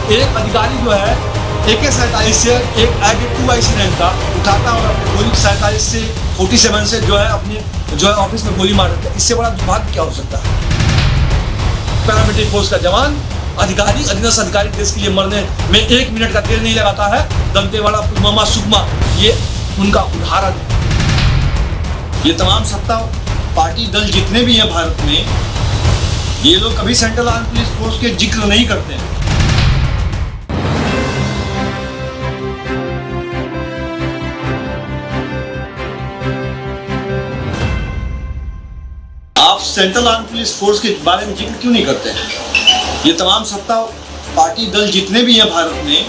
एक अधिकारी जो है AK-47 से एक AG-2IC रैंक का उठाता और अपने गोली 47 से 47 से जो है अपने जो है ऑफिस में गोली मार देता है। इससे बड़ा दुर्भाग्य क्या हो सकता है? पैरामिलिट्री फोर्स का जवान, अधिकारी, अधीनस्थ अधिकारी देश के लिए मरने में 1 मिनट का देर नहीं लगाता है। दंतेवाड़ा, पुलवामा, सुकमा, ये उनका उदाहरण है। ये तमाम सत्ता पार्टी दल जितने भी हैं भारत में, ये लोग कभी सेंट्रल आर्म पुलिस फोर्स के जिक्र नहीं करते हैं। आप सेंट्रल आर्म पुलिस फोर्स के बारे में जिक्र क्यों नहीं करते हैं? ये तमाम सत्ता पार्टी दल जितने भी हैं भारत में,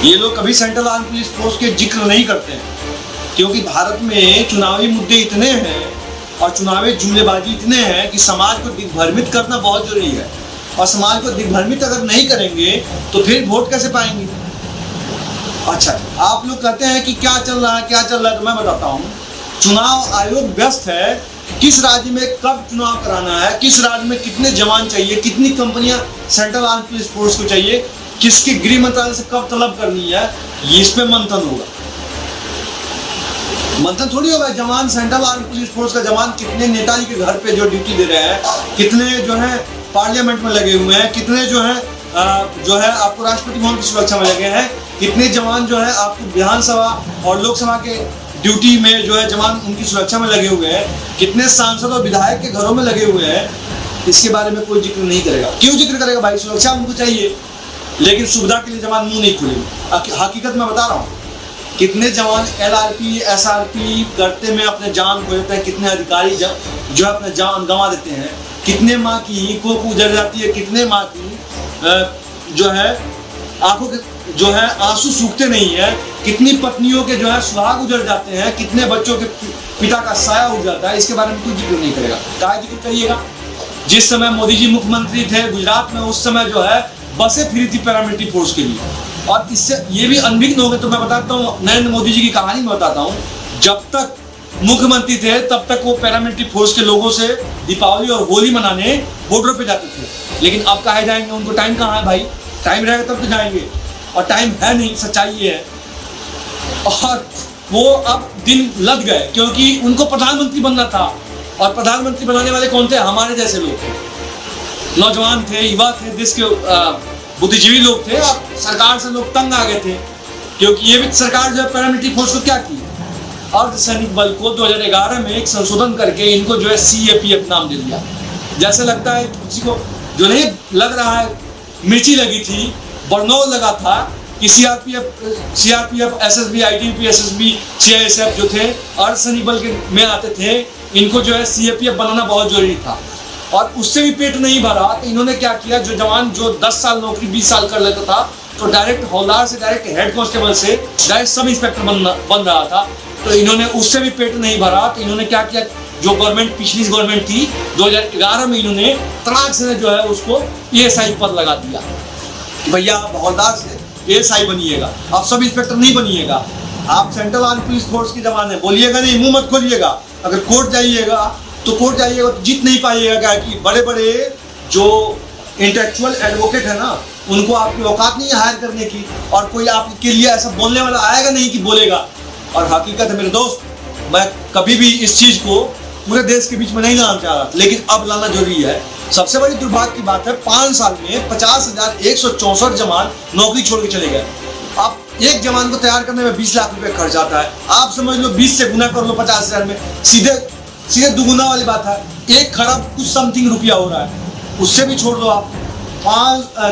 ये लोग कभी सेंट्रल आर्म पुलिस फोर्स के जिक्र नहीं करते हैं, क्योंकि भारत में चुनावी मुद्दे इतने हैं और चुनावी जुमलेबाजी इतने हैं कि समाज को दिग्भ्रमित करना बहुत जरूरी है। और समाज को दिग्भ्रमित अगर नहीं करेंगे तो फिर वोट कैसे पाएंगे? अच्छा, आप लोग कहते हैं कि क्या चल रहा है, क्या चल रहा है, तो मैं बताता हूँ। चुनाव आयोग व्यस्त है किस राज्य में कब चुनाव कराना है, किस राज्य में कितने जवान चाहिए, कितनी कंपनियां सेंट्रल आर्म पुलिस फोर्स को चाहिए, किसके गृह मंत्रालय से कब तलब करनी है, इस पे मंथन होगा। मंथन थोड़ी होगा। जवान, सेंट्रल आर्म पुलिस फोर्स का जवान कितने नेताजी के घर पे जो ड्यूटी दे रहे हैं, कितने जो है पार्लियामेंट में लगे हुए हैं, कितने जो है आपको राष्ट्रपति भवन की सुरक्षा में लगे हैं, कितने जवान जो है आपको विधानसभा और लोकसभा के ड्यूटी में जो है जवान उनकी सुरक्षा में लगे हुए हैं, कितने सांसद और विधायक के घरों में लगे हुए हैं, इसके बारे में कोई जिक्र नहीं करेगा। क्यों जिक्र करेगा भाई? सुरक्षा उनको चाहिए, लेकिन सुविधा के लिए जवान मुंह नहीं खोलेंगे। हकीकत में बता रहा हूँ, कितने जवान LRP SRP करते में अपने जान खो देते हैं, कितने अधिकारी जो अपने जान गंवा देते हैं, कितने माँ की कोख उजड़ जाती है, कितने माँ की जो है आंखों के जो है आंसू सूखते नहीं है, कितनी पत्नियों के जो है सुहाग उजड़ जाते हैं, कितने बच्चों के पिता का साया उड़ जाता है, इसके बारे में कोई जिक्र नहीं करेगा। क्या जिक्र करिएगा? जिस समय मोदी जी मुख्यमंत्री थे गुजरात में, उस समय जो है बसें फ्री थी पैरामिलिट्री फोर्स के लिए। और इससे ये भी अनभिज्ञ हो गए। तो मैं बताता हूँ, नरेंद्र मोदी जी की कहानी में बताता हूँ। जब तक मुख्यमंत्री थे तब तक वो पैरामिलिट्री फोर्स के लोगों से दीपावली और होली मनाने बॉर्डर पे जाते थे, लेकिन अब कहाँ जाएंगे? उनको टाइम कहाँ है भाई? टाइम रहेगा तब तो जाएंगे, और टाइम है नहीं, सच्चाई ये है। और वो अब दिन लग गए क्योंकि उनको प्रधानमंत्री बनना था, और प्रधानमंत्री बनाने वाले कौन थे? हमारे जैसे लोग, नौजवान थे, युवा थे, देश के बुद्धिजीवी लोग थे। और सरकार से लोग तंग आ गए थे, क्योंकि ये भी सरकार जो है पैरामिलिट्री फोर्स को क्या की, अर्धसैनिक बल को 2011 में एक संशोधन करके इनको जो है CAPF नाम दे दिया। जैसे लगता है किसी को जो नहीं लग रहा है, मिर्ची लगी थी, बरनौल लगा था कि CRPF SSB ITBP SSB CISF जो थे अर्धसैनिक बल के में आते थे, इनको जो है CAPF बनाना बहुत जरूरी था। और उससे भी पेट नहीं भरा तो इन्होंने क्या किया, जो जवान जो 10 साल नौकरी 20 साल कर लेता था, तो डायरेक्ट हवलदार से डायरेक्ट हेड कांस्टेबल से डायरेक्ट सब इंस्पेक्टर बन रहा था। तो इन्होंने उससे भी पेट नहीं भरा तो इन्होंने क्या किया, जो गवर्नमेंट पिछली गवर्नमेंट थी 2011 में, इन्होंने तड़ाक से जो है उसको ASI पद लगा दिया। भैया आप हवलदार से ASI बनिएगा, आप सब इंस्पेक्टर नहीं बनिएगा। आप सेंट्रल आर्म पुलिस फोर्स के जवान है, बोलिएगा नहीं, मुंह मत खोलिएगा। अगर कोर्ट जाइएगा तो जीत नहीं पाइएगा। क्या कि बड़े बड़े जो इंटेलेक्चुअल एडवोकेट है ना, उनको आपकी औकात नहीं है हायर करने की, और कोई आपके लिए ऐसा बोलने वाला आएगा नहीं कि बोलेगा। और हकीकत है मेरे दोस्त, मैं कभी भी इस चीज को पूरे देश के बीच में नहीं लाना चाह रहा, लेकिन अब लाना जरूरी है। सबसे बड़ी दुर्भाग्य की बात है, 5 साल में 50,164 जवान नौकरी छोड़ के चले गए। अब एक जवान को तैयार करने में 20 लाख रुपए खर्च आता है। आप समझ लो 20 से गुना कर लो 50,000 में, सीधे दुगुना वाली बात है। 1 खरब कुछ समथिंग रुपया हो रहा है, उससे भी छोड़ दो आप।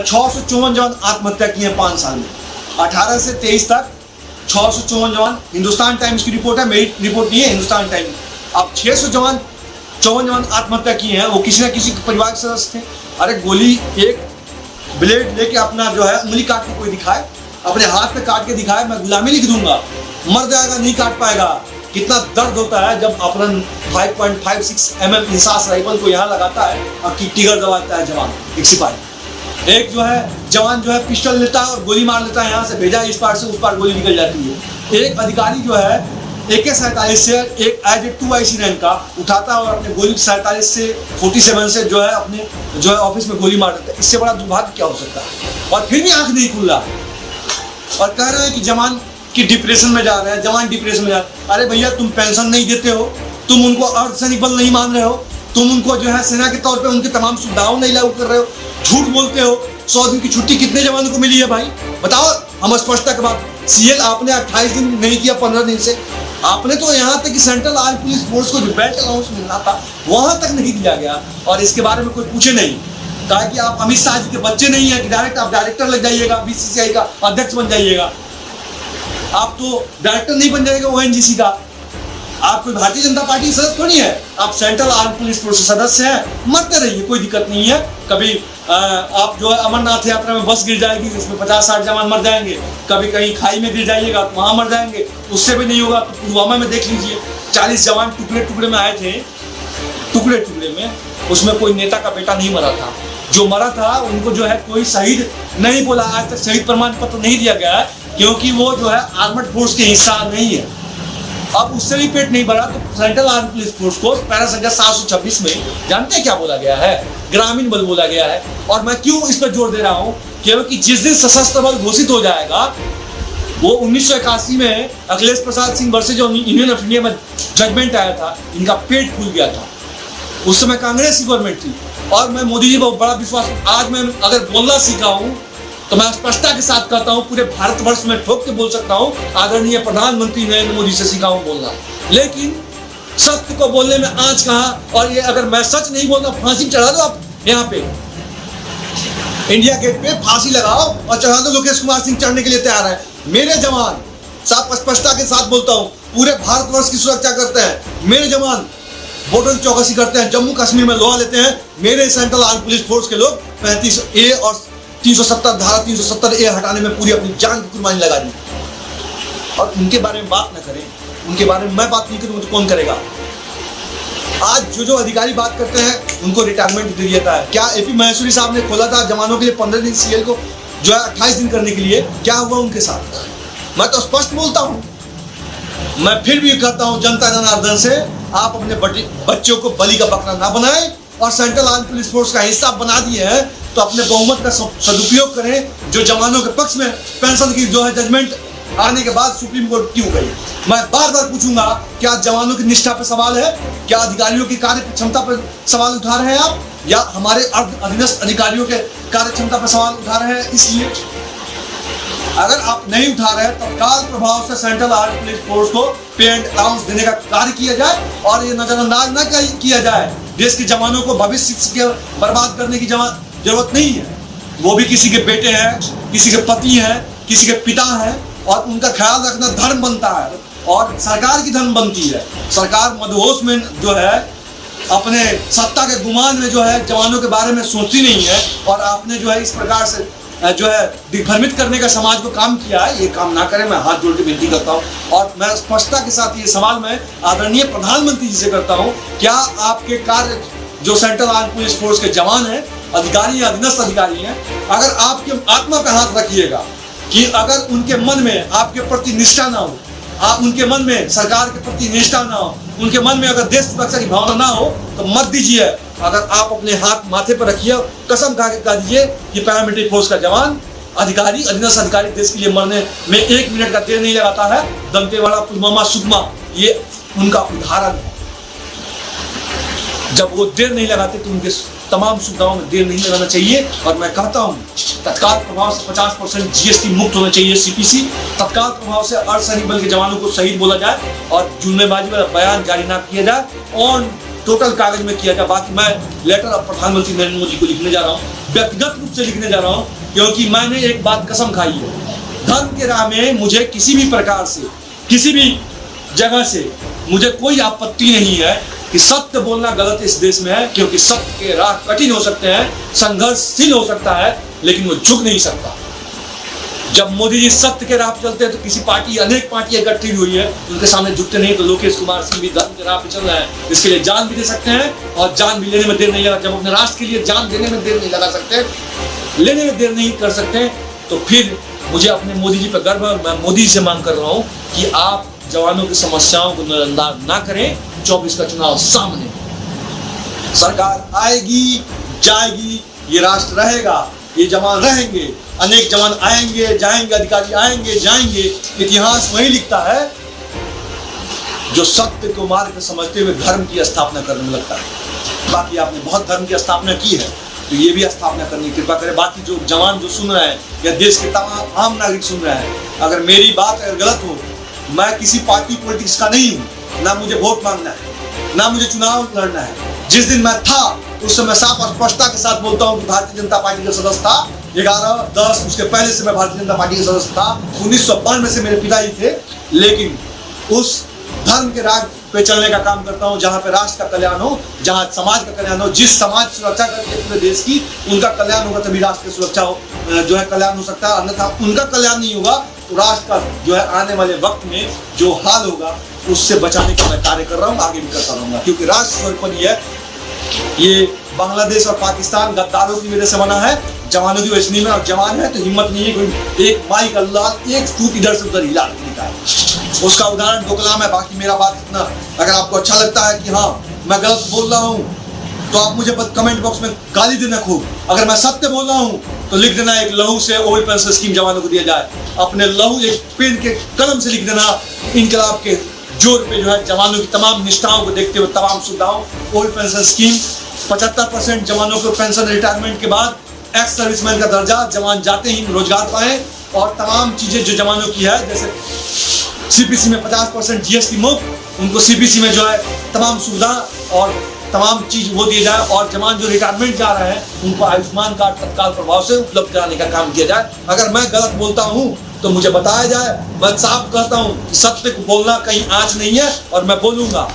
654 जवान आत्महत्या किए हैं 5 साल में। 18 से 23 तक 654 जवान, हिंदुस्तान टाइम्स की रिपोर्ट है, मेरी रिपोर्ट नहीं है, हिंदुस्तान टाइम्स। अब 654 जवान आत्महत्या किए हैं, वो किसी न किसी परिवार के सदस्य थे। अरे गोली, एक ब्लेड लेके अपना जो है उंगली काट के कोई दिखाए, अपने हाथ पे काट के दिखाए, मैं गुलामी लिख दूंगा, मर जाएगा, नहीं काट पाएगा। कितना दर्द होता है जब अपना 5.56 mm इंसास राइफल को यहाँ लगाता है और टिगर दबाता है जवान, एक सिपाही। एक जो है जवान जो है पिस्टल लेता है और गोली मार लेता है, यहाँ से भेजा इस पार से उस पार गोली निकल जाती है। एक अधिकारी जो है AK-47 से एक एज ए 2IC रैंक का उठाता है और अपने गोली 47 से 47 से जो है अपने जो है ऑफिस में गोली मार देता है। इससे बड़ा दुर्भाग्य क्या हो सकता है? और फिर भी आंख नहीं खुल रहा और कह रहे हैं कि जवान की डिप्रेशन में जा रहे हैं, जवान डिप्रेशन में जा रहे हैं। अरे भैया, तुम पेंशन नहीं देते हो, तुम उनको अर्धसैनिक बल नहीं मान रहे हो, तुम उनको जो है सेना के तौर पे उनकी तमाम सुविधाओं नहीं लागू कर रहे हो, झूठ बोलते हो। 100 दिन की छुट्टी कितने जवानों को मिली है भाई बताओ? हम स्पष्टता के बाद CL आपने 28 दिन नहीं किया, 15 दिन से। आपने तो यहाँ तक कि सेंट्रल आर्म पुलिस फोर्स को जो बेल्ट अलाउंस मिलना था वहां तक नहीं दिया गया और इसके बारे में कोई पूछे नहीं। कहा कि आप अमित शाह जी के बच्चे नहीं है कि डायरेक्ट आप डायरेक्टर लग जाइएगा, BCCI का अध्यक्ष बन जाइएगा। आप तो डायरेक्टर नहीं बन जाएगा ONGC का। आप कोई भारतीय जनता पार्टी के सदस्य थोड़ी है, आप सेंट्रल आर्म पुलिस फोर्स के सदस्य हैं। मरते रहिए, कोई दिक्कत नहीं है। कभी आप जो है अमरनाथ यात्रा में बस गिर जाएगी, जिसमें 50-60 जवान मर जाएंगे। कभी कहीं खाई में गिर जाइएगा तो वहां मर जाएंगे, उससे भी नहीं होगा। तो पुलवामा में देख लीजिए, 40 जवान टुकड़े टुकड़े में आए थे, टुकड़े टुकड़े में, उसमें कोई नेता का बेटा नहीं मरा था। जो मरा था उनको जो है कोई शहीद नहीं बोला, आज तक शहीद प्रमाण पत्र नहीं दिया गया है, क्योंकि वो जो है आर्मड फोर्स के हिस्सा नहीं है। अब उससे भी पेट नहीं भरा तो सेंट्रल आर्म पुलिस फोर्स को पैरा संख्या 726 में जानते हैं क्या बोला गया है? ग्रामीण बल बोला गया है। और मैं क्यों इस पर जोर दे रहा हूं? क्योंकि जिस दिन सशस्त्र बल घोषित हो जाएगा, वो 1981 में Akhilesh Prasad Singh versus union of India में जजमेंट आया था, इनका पेट फूल गया था। उस समय कांग्रेस की गवर्नमेंट थी और मैं मोदी जी पर बड़ा विश्वास, आज मैं अगर बोलना सीखा हूं तो मैं स्पष्टता के साथ कहता हूं, पूरे भारतवर्ष में ठोक के बोल सकता हूं, आदरणीय प्रधानमंत्री नरेंद्र मोदी से सीखा हूं बोलना। लेकिन सत्य को बोलने में आंच कहां? और ये अगर मैं सच नहीं बोलना, फांसी चढ़ा दो आप यहाँ पे, इंडिया गेट पे फांसी लगाओ और चढ़ा दो। लोकेश कुमार सिंह चढ़ने के लिए तैयार है। मेरे जवान, साफ स्पष्टता के साथ बोलता हूं, पूरे भारतवर्ष की सुरक्षा करते हैं। मेरे जवान बॉर्डर चौकसी करते हैं, जम्मू कश्मीर में लोहा लेते हैं। मेरे सेंट्रल आर्म पुलिस फोर्स के लोग 35A और 370 धारा 370A हटाने में पूरी अपनी जान की कुर्बानी लगा दी। और उनके बारे में बात न करें, उनके बारे में मैं बात नहीं करूँ तो कौन करेगा? आज जो अधिकारी बात करते हैं उनको रिटायरमेंट दे दिया था। क्या AP महेश्वरी साहब ने खोला था जवानों के लिए 15 दिन CL को जो है 28 दिन करने के लिए? क्या हुआ उनके साथ? मैं तो स्पष्ट बोलता हूँ। मैं फिर भी कहता हूँ जनता जनार्दन से, आप अपने बच्चों को बलि का बकरा ना बनाएं और सेंट्रल आर्म पुलिस फोर्स का हिस्सा बना दिए हैं तो अपने बहुमत का सदुपयोग करें। जो जवानों के पक्ष में पेंशन की जो है जजमेंट आने के बाद सुप्रीम कोर्ट क्यों गई? मैं बार बार पूछूंगा, क्या जवानों की निष्ठा पर सवाल है? क्या अधिकारियों की कार्य क्षमता पर सवाल उठा रहे हैं आप, या हमारे अधीनस्थ अधिकारियों के कार्य क्षमता पर सवाल उठा रहे हैं? इसलिए अगर आप नहीं उठा रहे हैं, तत्काल प्रभाव से सेंट्रल आर्म पुलिस फोर्स को पे एंड अलाउंस देने का कार्य किया जाए और ये नजरअंदाज न किया जाए। देश के जवानों को भविष्य के बर्बाद करने की जरूरत नहीं है। वो भी किसी के बेटे हैं, किसी के पति हैं, किसी के पिता हैं, और उनका ख्याल रखना धर्म बनता है और सरकार की धर्म बनती है। सरकार मदहोश में जो है अपने सत्ता के गुमान में जो है जवानों के बारे में सोचती नहीं है, और आपने जो है इस प्रकार से जो है दिग्भ्रमित करने का समाज को काम किया है। ये काम ना करें, मैं हाथ जोड़ के विनती करता हूँ। और मैं स्पष्टता के साथ ये सवाल मैं आदरणीय प्रधानमंत्री जी से करता हूँ, क्या आपके कार्य जो सेंट्रल आर्म पुलिस फोर्स के जवान हैं, अधिकारी हैं, अधीनस्थ अधिकारी हैं, अगर आपके आत्मा पे हाथ रखिएगा कि अगर उनके मन में आपके प्रति निष्ठा ना हो, आप उनके मन में सरकार के प्रति निष्ठा ना हो, उनके मन में अगर देश सुरक्षा की भावना ना हो तो मत दीजिए। अगर आप अपने हाथ माथे पर रखिए, कसम खा के कह दीजिए कि पैरामिलिट्री फोर्स का जवान, अधिकारी, अधीनस्थ अधिकारी देश के लिए मरने में 1 मिनट का देर नहीं लगाता है। दंतेवाड़ा, पुलवामा, सुकमा, ये उनका उदाहरण है। जब वो देर नहीं लगाते तो उनके तमाम सुविधाओं में देर नहीं लगाना चाहिए। और मैं कहता हूँ तत्काल प्रभाव से 50% GST मुक्त होना चाहिए CPC। तत्काल प्रभाव से अर्धसैनिक बल के जवानों को शहीद बोला जाए और जुर्मेबाजी वाला बयान जारी ना किया जाए, ऑन टोटल कागज में किया जाए। बाकी मैं लेटर ऑफ प्रधानमंत्री नरेंद्र मोदी को लिखने जा रहा हूँ, व्यक्तिगत रूप से लिखने जा रहा हूँ, क्योंकि मैंने एक बात कसम खाई है, धर्म के राह में मुझे किसी भी प्रकार से, किसी भी जगह से मुझे कोई आपत्ति नहीं है कि सत्य बोलना गलत इस देश में है, क्योंकि सत्य के राह कठिन हो सकते हैं, संघर्षशील हो सकता है, लेकिन वो झुक नहीं सकता। जब मोदी जी सत्य के राह पे चलते हैं तो किसी पार्टी, अनेक पार्टियां इकट्ठी हुई है, उनके सामने झुकते नहीं। तो लोकेश कुमार सिंह भी धर्म के राह पे चल रहे हैं, इसके लिए जान भी दे सकते हैं और जान भी लेने में देर नहीं लगा। जब अपने राष्ट्र के लिए जान देने में देर नहीं लगा सकते, लेने में देर नहीं कर सकते, तो फिर मुझे अपने मोदी जी पर गर्व है। मैं मोदी जी से मांग कर रहा हूँ कि आप जवानों की समस्याओं को नजरअंदाज ना करें। 24 का चुनाव सामने, सरकार आएगी जाएगी, ये राष्ट्र रहेगा, ये जवान रहेंगे, अनेक जवान आएंगे जाएंगे, अधिकारी आएंगे जाएंगे। इतिहास वही लिखता है जो सत्य को मार्ग समझते हुए धर्म की स्थापना करने में लगता है। बाकी आपने बहुत धर्म की स्थापना की है, तो ये भी स्थापना करने की कृपा करें। बाकी जो जवान जो सुन रहे हैं या देश के तमाम आम नागरिक सुन रहे हैं, अगर मेरी बात अगर गलत हो, मैं किसी पार्टी पॉलिटिक्स का नहीं हूँ, ना मुझे वोट मांगना है, ना मुझे चुनाव लड़ना है। जिस दिन मैं था उस समय साफ और स्पष्टता के साथ बोलता हूँ कि भारतीय जनता पार्टी का सदस्य था 11-10, उसके पहले से मैं भारतीय जनता पार्टी का सदस्य था। 1992 से मेरे पिताजी थे, लेकिन उस धर्म के राज पे चलने का काम करता हूँ जहाँ पे राष्ट्र का कल्याण हो, जहाँ समाज का कल्याण हो। जिस समाज सुरक्षा करती है पूरे देश की, उनका कल्याण होगा तभी राष्ट्र की सुरक्षा हो जो है कल्याण हो सकता है। अन्यथा उनका कल्याण नहीं होगा तो राष्ट्र का जो है आने वाले वक्त में जो हाल होगा उससे बचाने का मैं कार्य कर रहा हूँ, आगे भी करता रहूँगा। क्योंकि राष्ट्र स्वरूप ये बांग्लादेश और पाकिस्तान गद्दारों की वजह से बना है, जवानों की वजह नहीं है। और जवान है तो हिम्मत नहीं है कोई एक माइक अल्लाह एक टूट इधर से उधर हिला देता है। उसका उदाहरण डोकलाम है। बाकी मेरा बात इतना, अगर आपको अच्छा लगता है कि हाँ मैं गलत बोल रहा हूँ तो आप मुझे कमेंट बॉक्स में गाली देना खूब। अगर मैं सत्य बोल रहा हूँ तो लिख देना एक लहू से ओल्ड पेंशन स्कीम जवानों को दिया जाए। अपने लहू एक पेन के कलम से लिख देना, इनकलाब के जोर पे जो है जवानों की तमाम निष्ठाओं को देखते हुए तमाम सुविधाओं, ओल्ड पेंशन स्कीम, 75% जवानों को पेंशन रिटायरमेंट के बाद एक्स सर्विसमैन का दर्जा, जवान जाते ही रोजगार पाएं, और तमाम चीजें जो जवानों की है, जैसे सीपीसी में 50% जीएसटी मुक्त, उनको सीपीसी में जो है तमाम सुविधा और तमाम चीज वो दी जाए। और जवान जो रिटायरमेंट जा रहे हैं उनको आयुष्मान कार्ड तत्काल प्रभाव से उपलब्ध कराने का काम किया जाए। अगर मैं गलत बोलता हूँ तो मुझे बताया जाए। मैं साफ कहता हूँ कि सत्य को बोलना कहीं आँच नहीं है और मैं बोलूंगा।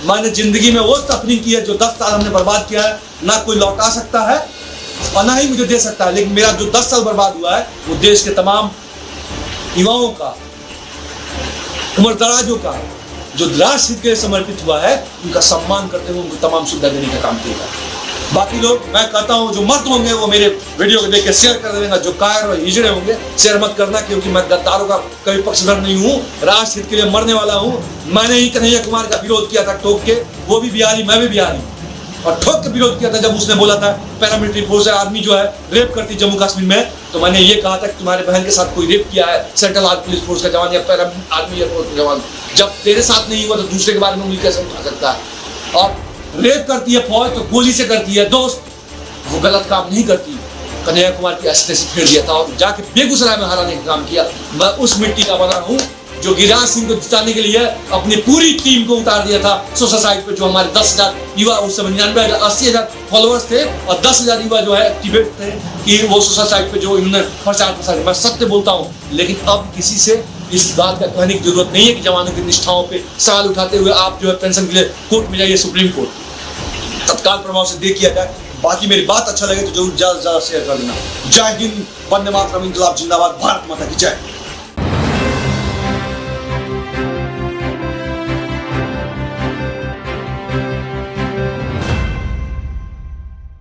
मैंने जिंदगी में वो सफरिंग की है जो 10 साल हमने बर्बाद किया है, ना कोई लौटा सकता है और ना ही मुझे दे सकता है। लेकिन मेरा जो 10 साल बर्बाद हुआ है वो देश के तमाम युवाओं का, उम्र दराजों का, जो राष्ट्र हित के लिए समर्पित हुआ है, उनका सम्मान करते हुए उनको तमाम सुविधा देने का काम किया। बाकी लोग, मैं कहता हूँ जो मर्द होंगे वो मेरे वीडियो को देख के शेयर कर देना, जो कायर और हिजड़े होंगे शेयर मत करना, क्योंकि मैं गद्दारों का कभी पक्षधर नहीं हूँ। राष्ट्र हित के लिए मरने वाला हूँ। मैंने ही कन्हैया कुमार का विरोध किया था ठोक के, वो भी बिहारी मैं भी बिहारी, और ठोक के विरोध किया था जब उसने बोला था पैरामिलिट्री फोर्स आर्मी जो है रेप करती जम्मू कश्मीर में। तो मैंने ये कहा था कि तुम्हारे बहन के साथ कोई रेप किया है सेंट्रल आर्मी पुलिस फोर्स का जवान या पैरा आर्मी एयरफोर्स का जवान, जब तेरे साथ नहीं हुआ तो दूसरे के बारे में उंगली कैसे उठा सकता है? और रेप करती है फौज तो गोली से करती है दोस्त, वो गलत काम नहीं करती। कन्हैया कुमार की अस्ते से फेर दिया था और जाके बेगूसराय में हराने का काम किया। मैं उस मिट्टी का बना हूँ जो गिरिराज सिंह को जिताने के लिए अपनी पूरी टीम को उतार दिया था सोशल साइट पे। जो हमारे 10,000 युवा, उस समय 99,000 80,000 फॉलोअर्स थे और 10,000 युवा जो है एक्टिवेट थे कि वो सोशल साइट पे जो इन्होंने प्रचार प्रसार। मैं सत्य बोलता हूँ, लेकिन अब किसी से इस बात का कहने की जरूरत नहीं है कि जवानों की निष्ठाओं पे सवाल उठाते हुए आप जो है पेंशन के लिए कोर्ट में जाइए, सुप्रीम कोर्ट तत्काल प्रभाव से दे किया जाए। बाकी मेरी बात अच्छा लगे तो जरूर ज्यादा से ज्यादा शेयर कर देना। जय हिंद, वंदे मातरम, इंकलाब जिंदाबाद, भारत माता की जय।